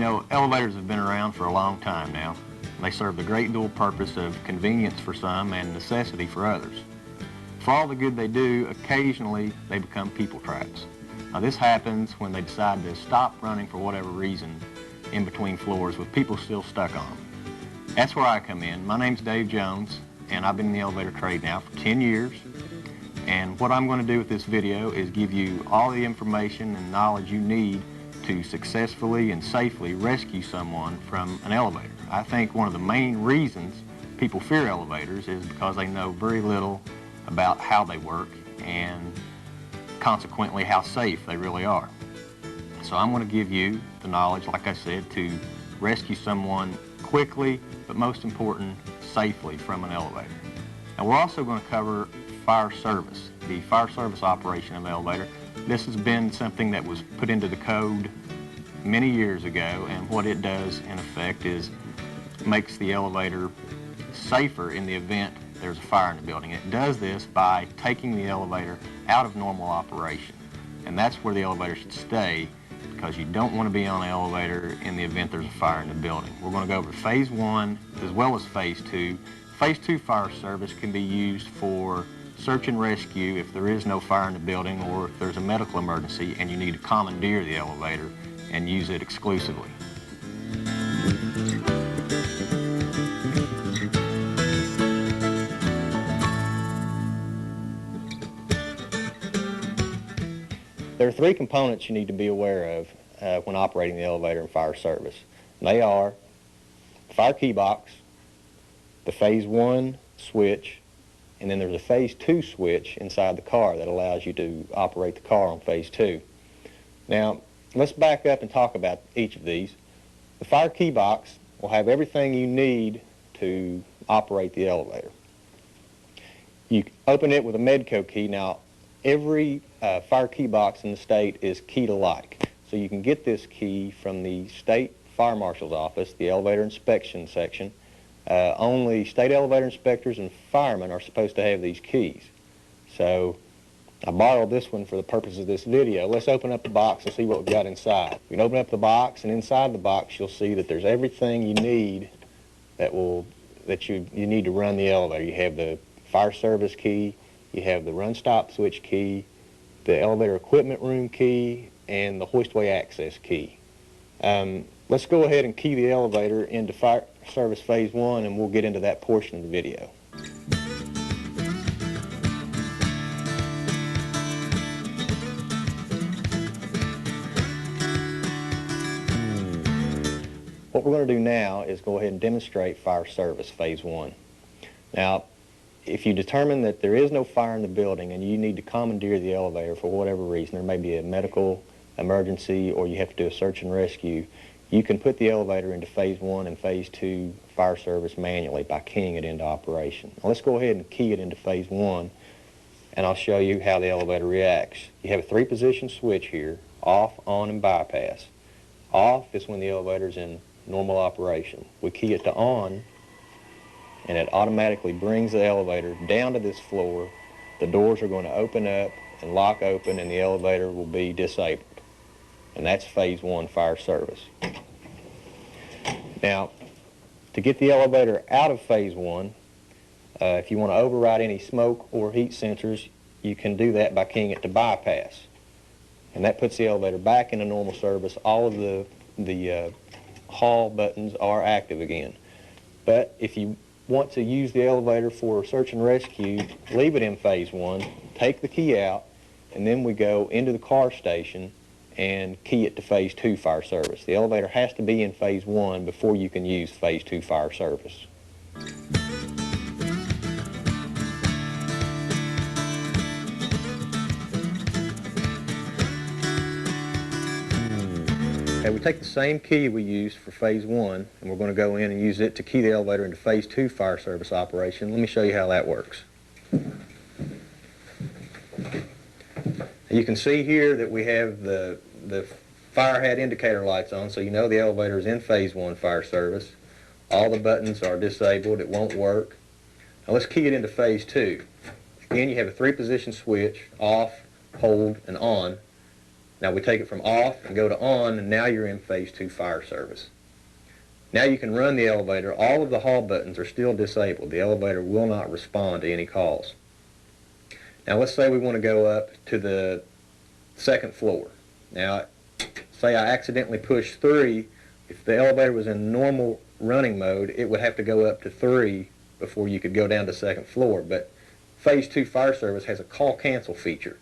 You know, elevators have been around for a long time now. They serve the great dual purpose of convenience for some and necessity for others. For all the good they do, occasionally they become people traps. Now this happens when they decide to stop running for whatever reason in between floors with people still stuck on them. That's where I come in. My name's Dave Jones, and I've been in the elevator trade now for 10 years. And what I'm going to do with this video is give you all the information and knowledge you need to successfully and safely rescue someone from an elevator. I think one of the main reasons people fear elevators is because they know very little about how they work and consequently how safe they really are. So I'm going to give you the knowledge, like I said, to rescue someone quickly, but most important, safely from an elevator. And we're also going to cover fire service, the fire service operation of an elevator. This has been something that was put into the code many years ago, and what it does in effect is makes the elevator safer in the event there's a fire in the building. It does this by taking the elevator out of normal operation, and that's where the elevator should stay, because you don't want to be on the elevator in the event there's a fire in the building. We're going to go over phase 1 as well as phase 2. Phase 2 fire service can be used for search and rescue if there is no fire in the building, or if there's a medical emergency and you need to commandeer the elevator and use it exclusively. There are 3 components you need to be aware of when operating the elevator in fire service. They are the fire key box, the phase 1 switch, and then there's a phase 2 switch inside the car that allows you to operate the car on phase 2. Now, let's back up and talk about each of these. The fire key box will have everything you need to operate the elevator. You open it with a Medco key. Now, every fire key box in the state is keyed alike. So you can get this key from the state fire marshal's office, the elevator inspection section. Only state elevator inspectors and firemen are supposed to have these keys. So I borrowed this one for the purpose of this video. Let's open up the box and see what we've got inside. You can open up the box, and inside the box you'll see that there's everything you need that you need to run the elevator. You have the fire service key, you have the run stop switch key, the elevator equipment room key, and the hoistway access key. Let's go ahead and key the elevator into fire service phase 1, and we'll get into that portion of the video. What we're going to do now is go ahead and demonstrate fire service phase 1. Now, if you determine that there is no fire in the building and you need to commandeer the elevator for whatever reason, there may be a medical emergency or you have to do a search and rescue, you can put the elevator into phase 1 and phase 2 fire service manually by keying it into operation. Now let's go ahead and key it into phase 1, and I'll show you how the elevator reacts. You have a 3-position switch here, off, on, and bypass. Off is when the elevator is in normal operation. We key it to on, and it automatically brings the elevator down to this floor. The doors are going to open up and lock open, and the elevator will be disabled. And that's phase 1 fire service. Now, to get the elevator out of phase 1, if you want to override any smoke or heat sensors, you can do that by keying it to bypass. And that puts the elevator back into normal service. All of the hall buttons are active again. But if you want to use the elevator for search and rescue, leave it in phase 1, take the key out, and then we go into the car station and key it to phase 2 fire service. The elevator has to be in phase 1 before you can use phase 2 fire service. Okay, we take the same key we used for phase 1, and we're going to go in and use it to key the elevator into phase 2 fire service operation. Let me show you how that works. You can see here that we have the fire hat indicator lights on, so you know the elevator is in phase 1 fire service. All the buttons are disabled, it won't work. Now let's key it into phase 2. Again, you have a 3-position switch, off, hold, and on. Now we take it from off and go to on, and now you're in phase 2 fire service. Now you can run the elevator. All of the hall buttons are still disabled. The elevator will not respond to any calls. Now let's say we want to go up to the second floor. Now, say I accidentally push 3. If the elevator was in normal running mode, it would have to go up to 3 before you could go down to second floor. But phase 2 fire service has a call cancel feature.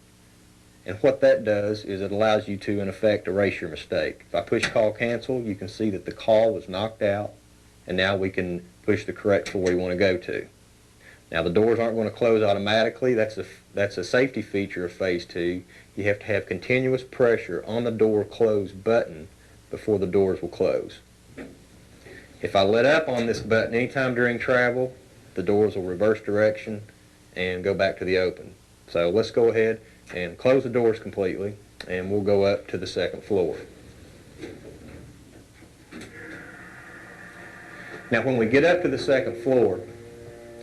And what that does is it allows you to, in effect, erase your mistake. If I push call cancel, you can see that the call was knocked out, and now we can push the correct floor you want to go to. Now the doors aren't going to close automatically. That's a safety feature of phase 2. You have to have continuous pressure on the door close button before the doors will close. If I let up on this button anytime during travel, the doors will reverse direction and go back to the open. So let's go ahead and close the doors completely, and we'll go up to the second floor. Now when we get up to the second floor,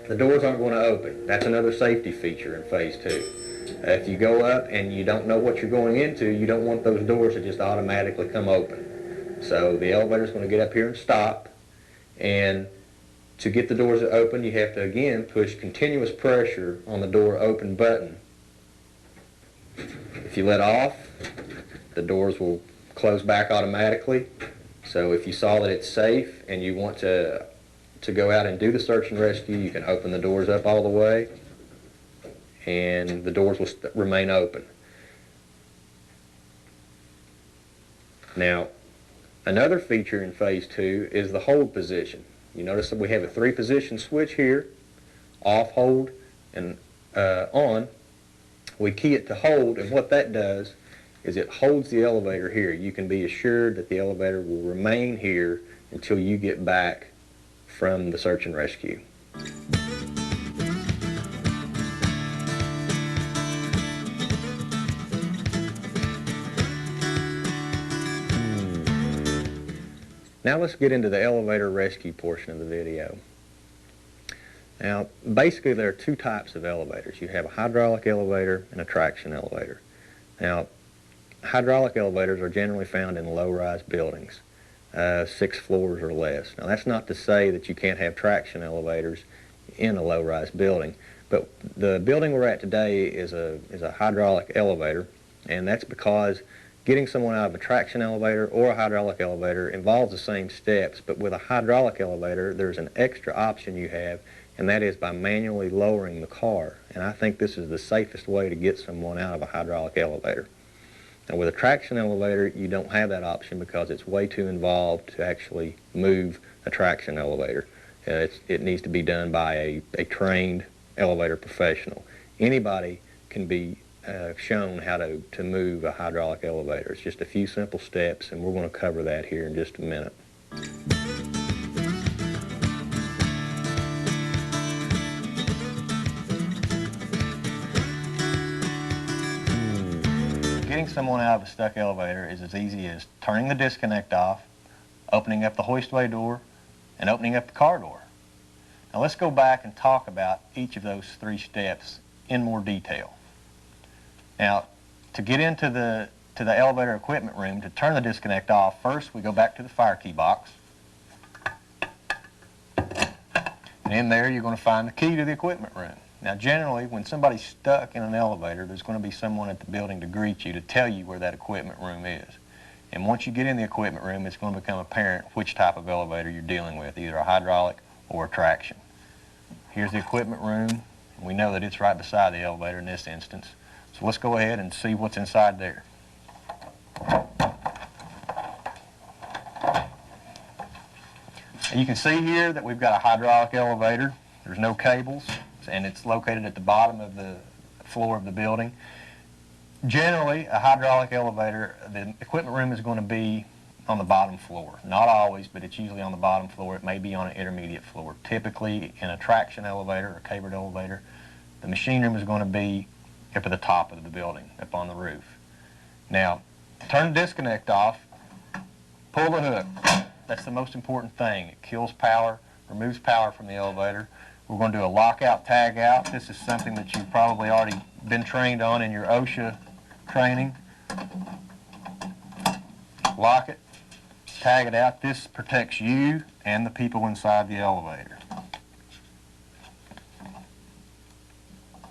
the doors aren't going to open. That's another safety feature in phase 2. If you go up and you don't know what you're going into, you don't want those doors to just automatically come open. So the elevator is going to get up here and stop, and to get the doors to open, you have to again push continuous pressure on the door open button. If you let off, the doors will close back automatically. So if you saw that it's safe and you want to go out and do the search and rescue, you can open the doors up all the way, and the doors will remain open. Now, another feature in phase 2 is the hold position. You notice that we have a 3-position switch here, off, hold, and on. We key it to hold, and what that does is it holds the elevator here. You can be assured that the elevator will remain here until you get back from the search and rescue. Now let's get into the elevator rescue portion of the video. Now, basically there are 2 types of elevators. You have a hydraulic elevator and a traction elevator. Now, hydraulic elevators are generally found in low-rise buildings, 6 floors or less. Now, that's not to say that you can't have traction elevators in a low-rise building, but the building we're at today is a hydraulic elevator, and that's because getting someone out of a traction elevator or a hydraulic elevator involves the same steps, but with a hydraulic elevator, there's an extra option you have, and that is by manually lowering the car. And I think this is the safest way to get someone out of a hydraulic elevator. Now with a traction elevator, you don't have that option because it's way too involved to actually move a traction elevator. It needs to be done by a trained elevator professional. Anybody can be shown how to move a hydraulic elevator. It's just a few simple steps, and we're going to cover that here in just a minute. Getting someone out of a stuck elevator is as easy as turning the disconnect off, opening up the hoistway door, and opening up the car door. Now let's go back and talk about each of those 3 steps in more detail. Now, to get into the elevator equipment room, to turn the disconnect off, first we go back to the fire key box. And in there you're going to find the key to the equipment room. Now generally, when somebody's stuck in an elevator, there's going to be someone at the building to greet you, to tell you where that equipment room is. And once you get in the equipment room, it's going to become apparent which type of elevator you're dealing with, either a hydraulic or a traction. Here's the equipment room. We know that it's right beside the elevator in this instance. So let's go ahead and see what's inside there. And you can see here that we've got a hydraulic elevator. There's no cables, and it's located at the bottom of the floor of the building. Generally, a hydraulic elevator, the equipment room is going to be on the bottom floor. Not always, but it's usually on the bottom floor. It may be on an intermediate floor. Typically, in a traction elevator or cabered elevator, the machine room is going to be up at the top of the building, up on the roof. Now, turn the disconnect off, pull the hook. That's the most important thing. It kills power, removes power from the elevator. We're going to do a lockout, tag out. This is something that you've probably already been trained on in your OSHA training. lock it, tag it out. This protects you and the people inside the elevator.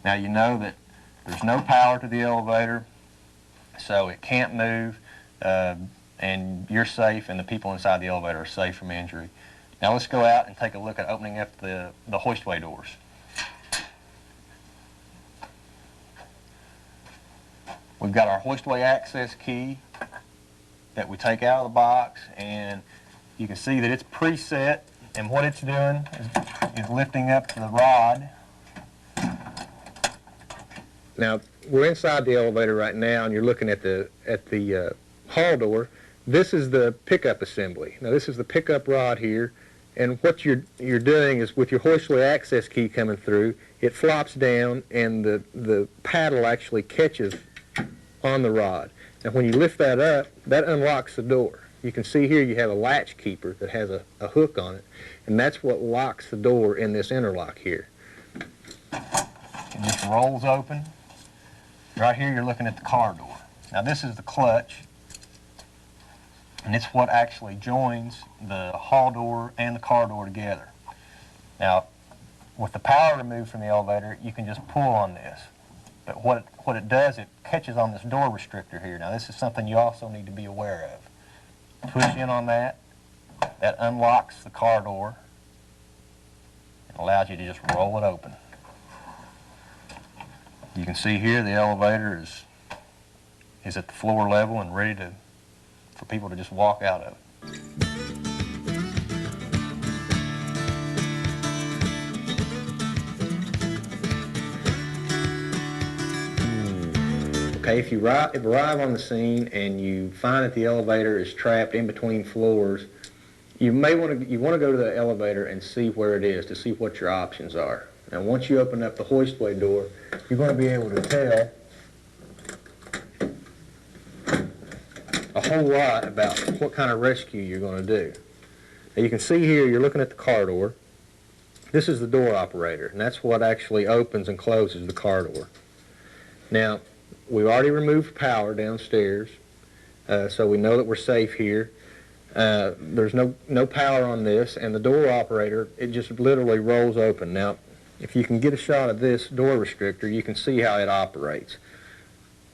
Now you know that there's no power to the elevator, so it can't move, and you're safe and the people inside the elevator are safe from injury. Now let's go out and take a look at opening up the hoistway doors. We've got our hoistway access key that we take out of the box, and you can see that it's preset, and what it's doing is lifting up the rod. Now we're inside the elevator right now, and you're looking at the hall door. This is the pickup assembly. Now this is the pickup rod here, and what you're doing is with your hoistway access key coming through, it flops down, and the paddle actually catches on the rod. Now when you lift that up, that unlocks the door. You can see here you have a latch keeper that has a hook on it, and that's what locks the door in this interlock here. It just rolls open. Right here you're looking at the car door. Now this is the clutch, and it's what actually joins the hall door and the car door together. Now with the power removed from the elevator, you can just pull on this. But what it does, it catches on this door restrictor here. Now this is something you also need to be aware of. Push in on that. That unlocks the car door and allows you to just roll it open. You can see here the elevator is at the floor level and ready for people to just walk out of it. Okay, if you arrive on the scene and you find that the elevator is trapped in between floors, you want to go to the elevator and see where it is to see what your options are. Now, once you open up the hoistway door, you're going to be able to tell a whole lot about what kind of rescue you're going to do. Now, you can see here you're looking at the car door. This is the door operator, and that's what actually opens and closes the car door. Now, we've already removed power downstairs, so we know that we're safe here. There's no power on this, and the door operator, it just literally rolls open. Now, if you can get a shot of this door restrictor, you can see how it operates.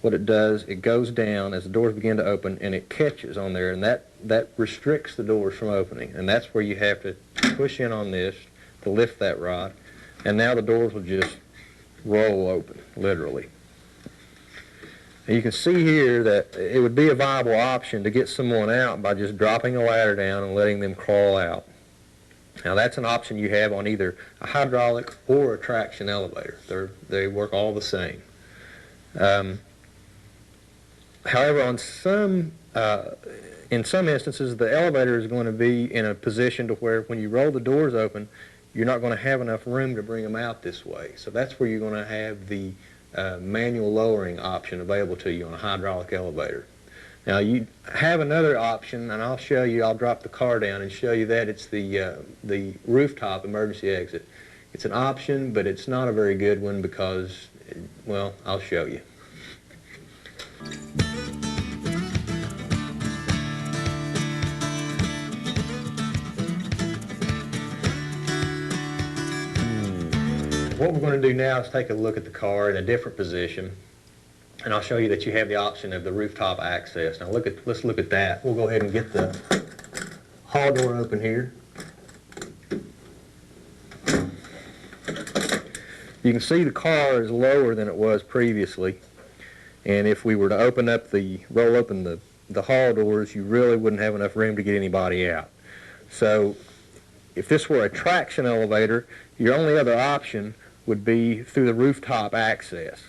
What it does, it goes down as the doors begin to open, and it catches on there, and that restricts the doors from opening. And that's where you have to push in on this to lift that rod, and now the doors will just roll open, literally. And you can see here that it would be a viable option to get someone out by just dropping a ladder down and letting them crawl out. Now that's an option you have on either a hydraulic or a traction elevator. They work all the same. However, in some instances, the elevator is going to be in a position to where when you roll the doors open, you're not going to have enough room to bring them out this way. So that's where you're going to have the manual lowering option available to you on a hydraulic elevator. Now you have another option, and I'll show you. I'll drop the car down and show you that. It's the rooftop emergency exit. It's an option, but it's not a very good one because, well, I'll show you. What we're going to do now is take a look at the car in a different position, and I'll show you that you have the option of the rooftop access. Now let's look at that. We'll go ahead and get the hall door open here. You can see the car is lower than it was previously, and if we were to roll open the hall doors, you really wouldn't have enough room to get anybody out. So if this were a traction elevator, your only other option would be through the rooftop access.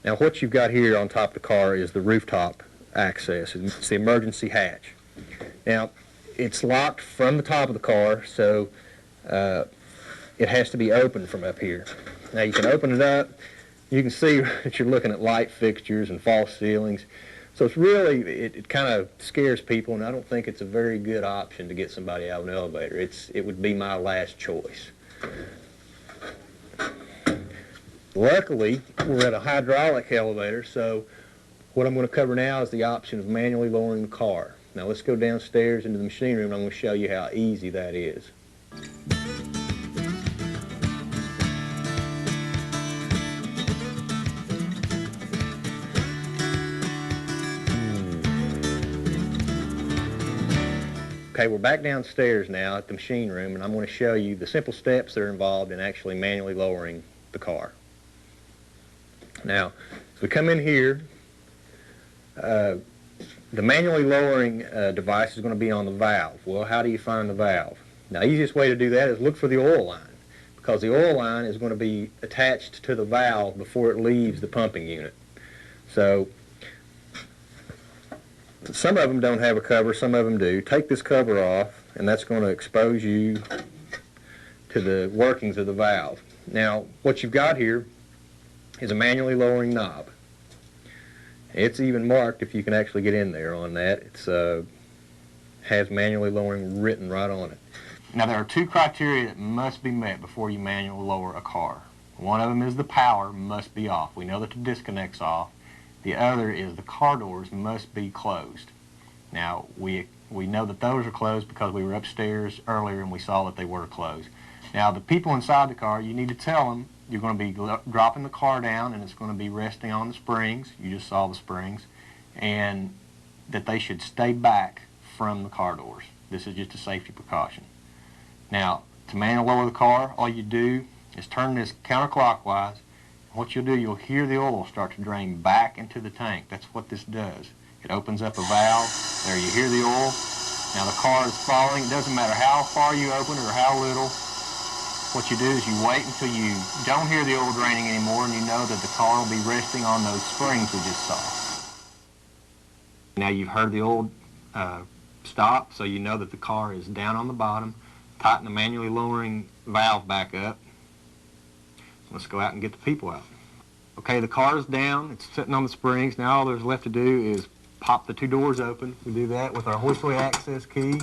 Now what you've got here on top of the car is the rooftop access. It's the emergency hatch. Now it's locked from the top of the car, so it has to be opened from up here. Now you can open it up. You can see that you're looking at light fixtures and false ceilings. So it's really, it kind of scares people, and I don't think it's a very good option to get somebody out of an elevator. It would be my last choice. Luckily, we're at a hydraulic elevator, so what I'm going to cover now is the option of manually lowering the car. Now let's go downstairs into the machine room and I'm going to show you how easy that is. Okay, we're back downstairs now at the machine room, and I'm going to show you the simple steps that are involved in actually manually lowering the car. Now, as we come in here, the manually lowering device is going to be on the valve. Well, how do you find the valve? Now, the easiest way to do that is look for the oil line, because the oil line is going to be attached to the valve before it leaves the pumping unit. So, some of them don't have a cover, some of them do. Take this cover off, and that's going to expose you to the workings of the valve. Now, what you've got here is a manually lowering knob. It's even marked if you can actually get in there on that. It has manually lowering written right on it. Now, there are two criteria that must be met before you manually lower a car. One of them is the power must be off. We know that the disconnect's off. The other is the car doors must be closed. Now, we know that those are closed because we were upstairs earlier and we saw that they were closed. Now, the people inside the car, you need to tell them you're going to be dropping the car down and it's going to be resting on the springs. You just saw the springs. And that they should stay back from the car doors. This is just a safety precaution. Now, to manually lower the car, all you do is turn this counterclockwise. What you'll do, you'll hear the oil start to drain back into the tank. That's what this does. It opens up a valve. There, you hear the oil. Now the car is falling. It doesn't matter how far you open it or how little. What you do is you wait until you don't hear the oil draining anymore and you know that the car will be resting on those springs we just saw. Now you've heard the oil stop, so you know that the car is down on the bottom. Tighten the manually lowering valve back up. Let's go out and get the people out. Okay, the car is down. It's sitting on the springs. Now all there's left to do is pop the two doors open. We do that with our hoistway access key.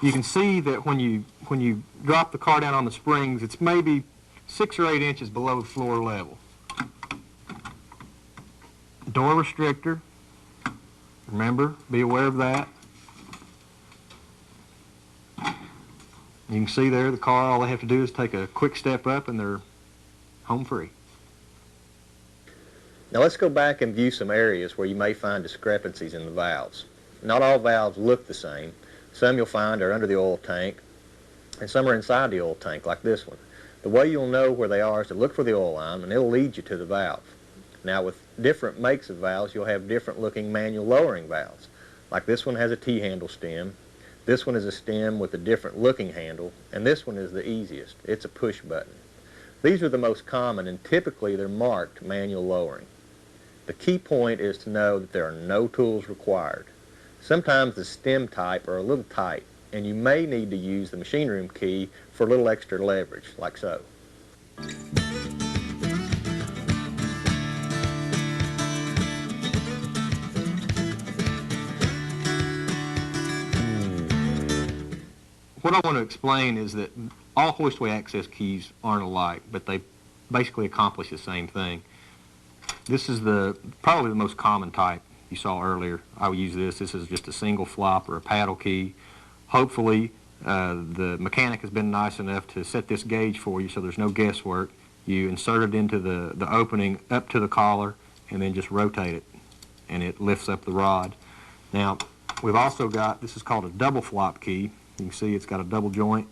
You can see that when you drop the car down on the springs, it's maybe 6 or 8 inches below floor level. Door restrictor. Remember, be aware of that. You can see there the car, all they have to do is take a quick step up and they're home free. Now let's go back and view some areas where you may find discrepancies in the valves. Not all valves look the same. Some you'll find are under the oil tank and some are inside the oil tank like this one. The way you'll know where they are is to look for the oil line and it'll lead you to the valve. Now with different makes of valves you'll have different looking manual lowering valves. Like this one has a T-handle stem. This one is a stem with a different looking handle, and this one is the easiest. It's a push button. These are the most common, and typically they're marked manual lowering. The key point is to know that there are no tools required. Sometimes the stem type are a little tight, and you may need to use the machine room key for a little extra leverage, like so. What I want to explain is that all hoistway access keys aren't alike, but they basically accomplish the same thing. This is probably the most common type you saw earlier. I would use this. This is just a single flop or a paddle key. Hopefully, the mechanic has been nice enough to set this gauge for you so there's no guesswork. You insert it into the opening up to the collar and then just rotate it, and it lifts up the rod. Now, we've also got, this is called a double flop key. You can see it's got a double joint.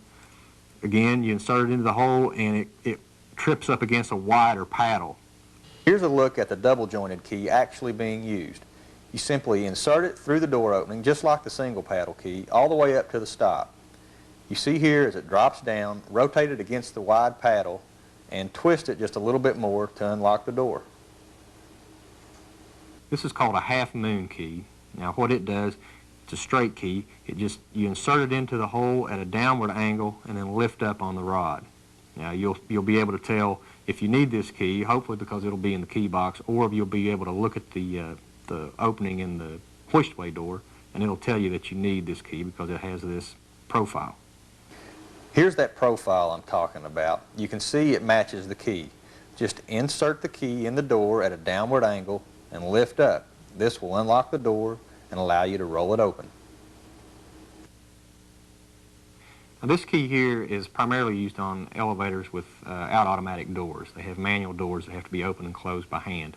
Again, you insert it into the hole and it trips up against a wider paddle. Here's a look at the double jointed key actually being used. You simply insert it through the door opening just like the single paddle key all the way up to the stop. You see here as it drops down, rotate it against the wide paddle and twist it just a little bit more to unlock the door. This is called a half moon key. Now what it does, it's a straight key. You insert it into the hole at a downward angle and then lift up on the rod. Now you'll be able to tell if you need this key, hopefully because it'll be in the key box, or if you'll be able to look at the opening in the hoistway door and it'll tell you that you need this key because it has this profile. Here's that profile I'm talking about. You can see it matches the key. Just insert the key in the door at a downward angle and lift up. This will unlock the door and allow you to roll it open. Now, this key here is primarily used on elevators with out automatic doors. They have manual doors that have to be opened and closed by hand.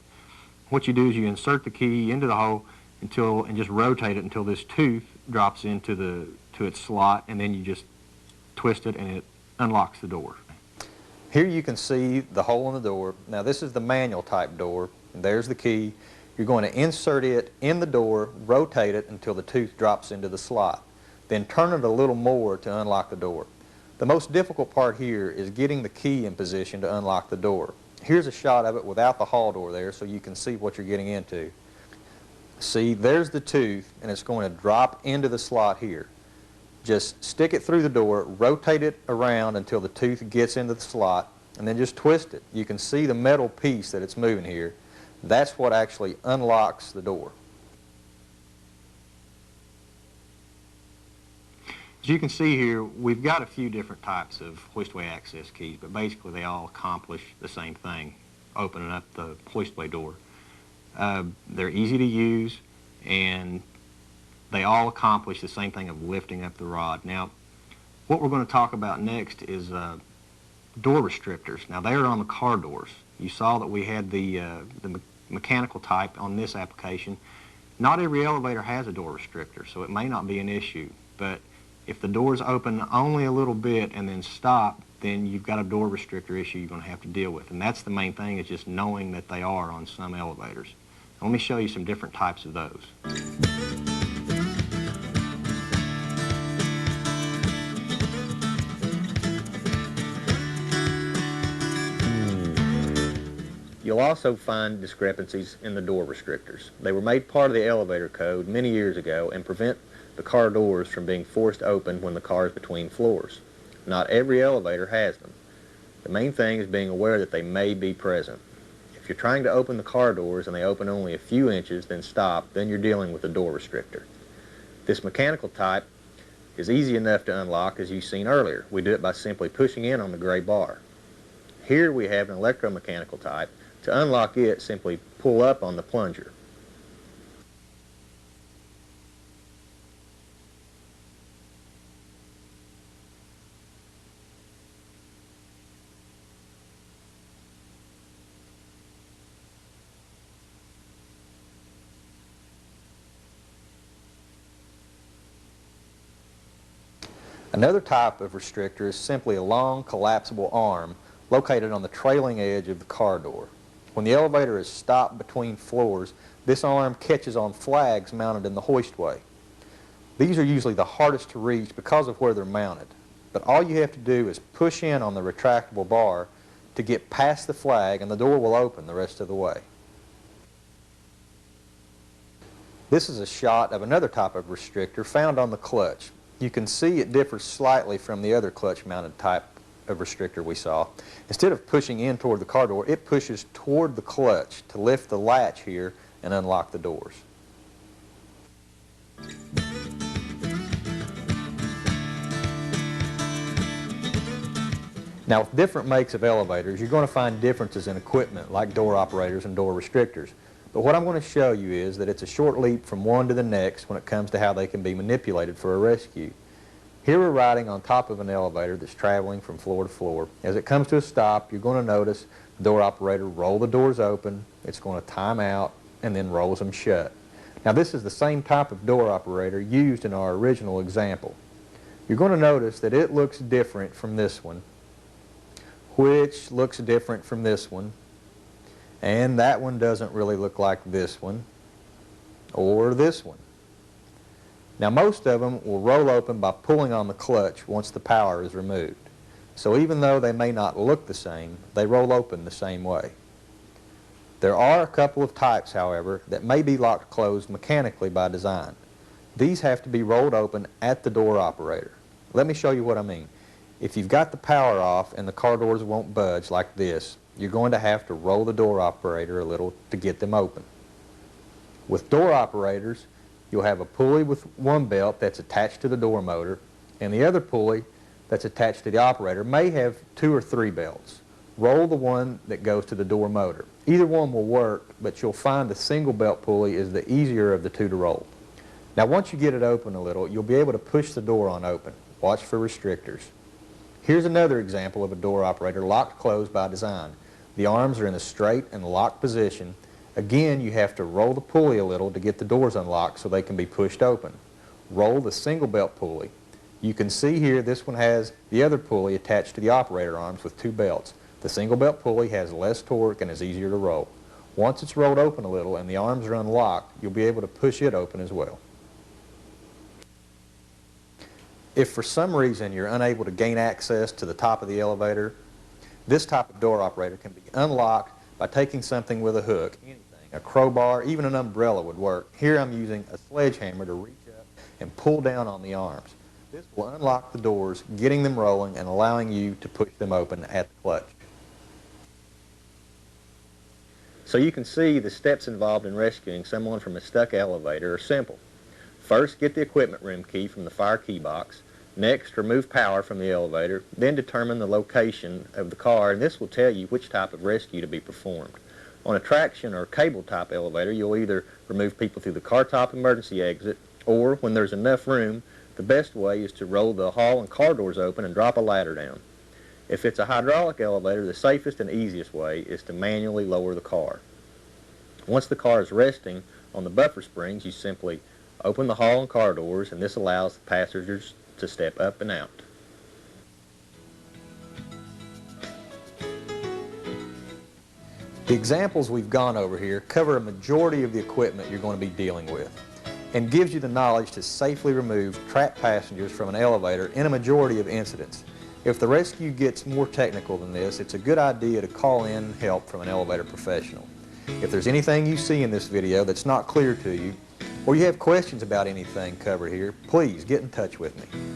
What you do is you insert the key into the hole and just rotate it until this tooth drops into its slot, and then you just twist it and it unlocks the door. Here you can see the hole in the door. Now this is the manual type door, and there's the key. You're going to insert it in the door, rotate it until the tooth drops into the slot. Then turn it a little more to unlock the door. The most difficult part here is getting the key in position to unlock the door. Here's a shot of it without the hall door there so you can see what you're getting into. See, there's the tooth, and it's going to drop into the slot here. Just stick it through the door, rotate it around until the tooth gets into the slot, and then just twist it. You can see the metal piece that it's moving here. That's what actually unlocks the door. As you can see here, we've got a few different types of hoistway access keys, but basically they all accomplish the same thing, opening up the hoistway door. They're easy to use, and they all accomplish the same thing of lifting up the rod. Now, what we're going to talk about next is door restrictors. Now, they are on the car doors. You saw that we had the mechanical type on this application. Not every elevator has a door restrictor, so it may not be an issue, but if the doors open only a little bit and then stop, then you've got a door restrictor issue you're going to have to deal with. And that's the main thing, is just knowing that they are on some elevators. Let me show you some different types of those. You'll also find discrepancies in the door restrictors. They were made part of the elevator code many years ago and prevent the car doors from being forced open when the car is between floors. Not every elevator has them. The main thing is being aware that they may be present. If you're trying to open the car doors and they open only a few inches, then stop, then you're dealing with a door restrictor. This mechanical type is easy enough to unlock, as you've seen earlier. We do it by simply pushing in on the gray bar. Here we have an electromechanical type. To unlock it, simply pull up on the plunger. Another type of restrictor is simply a long collapsible arm located on the trailing edge of the car door. When the elevator is stopped between floors, this arm catches on flags mounted in the hoistway. These are usually the hardest to reach because of where they're mounted, but all you have to do is push in on the retractable bar to get past the flag, and the door will open the rest of the way. This is a shot of another type of restrictor found on the clutch. You can see it differs slightly from the other clutch-mounted type of restrictor we saw. Instead of pushing in toward the car door, it pushes toward the clutch to lift the latch here and unlock the doors. Now, with different makes of elevators, you're going to find differences in equipment like door operators and door restrictors. But what I'm going to show you is that it's a short leap from one to the next when it comes to how they can be manipulated for a rescue. Here we're riding on top of an elevator that's traveling from floor to floor. As it comes to a stop, you're going to notice the door operator roll the doors open, it's going to time out, and then rolls them shut. Now this is the same type of door operator used in our original example. You're going to notice that it looks different from this one, which looks different from this one, and that one doesn't really look like this one or this one. Now most of them will roll open by pulling on the clutch once the power is removed. So even though they may not look the same, they roll open the same way. There are a couple of types, however, that may be locked closed mechanically by design. These have to be rolled open at the door operator. Let me show you what I mean. If you've got the power off and the car doors won't budge like this, you're going to have to roll the door operator a little to get them open. With door operators, you'll have a pulley with one belt that's attached to the door motor, and the other pulley that's attached to the operator may have 2 or 3 belts. roll the one that goes to the door motor. Either one will work, but you'll find the single belt pulley is the easier of the two to roll. Now once you get it open a little, you'll be able to push the door on open. Watch for restrictors. Here's another example of a door operator locked closed by design. The arms are in a straight and locked position. Again, you have to roll the pulley a little to get the doors unlocked so they can be pushed open. Roll the single belt pulley. You can see here this one has the other pulley attached to the operator arms with two belts. The single belt pulley has less torque and is easier to roll. Once it's rolled open a little and the arms are unlocked, you'll be able to push it open as well. If for some reason you're unable to gain access to the top of the elevator, this type of door operator can be unlocked by taking something with a hook, anything, a crowbar, even an umbrella would work. Here I'm using a sledgehammer to reach up and pull down on the arms. This will unlock the doors, getting them rolling and allowing you to push them open at the clutch. So you can see the steps involved in rescuing someone from a stuck elevator are simple. First, get the equipment room key from the fire key box. Next, remove power from the elevator. Then determine the location of the car, and this will tell you which type of rescue to be performed. On a traction or cable type elevator, you'll either remove people through the car top emergency exit, or when there's enough room, the best way is to roll the hall and car doors open and drop a ladder down. If it's a hydraulic elevator, the safest and easiest way is to manually lower the car. Once the car is resting on the buffer springs, you simply open the hall and car doors, and this allows the passengers to step up and out. The examples we've gone over here cover a majority of the equipment you're going to be dealing with and gives you the knowledge to safely remove trapped passengers from an elevator in a majority of incidents. If the rescue gets more technical than this, it's a good idea to call in help from an elevator professional. If there's anything you see in this video that's not clear to you, or you have questions about anything covered here, please get in touch with me.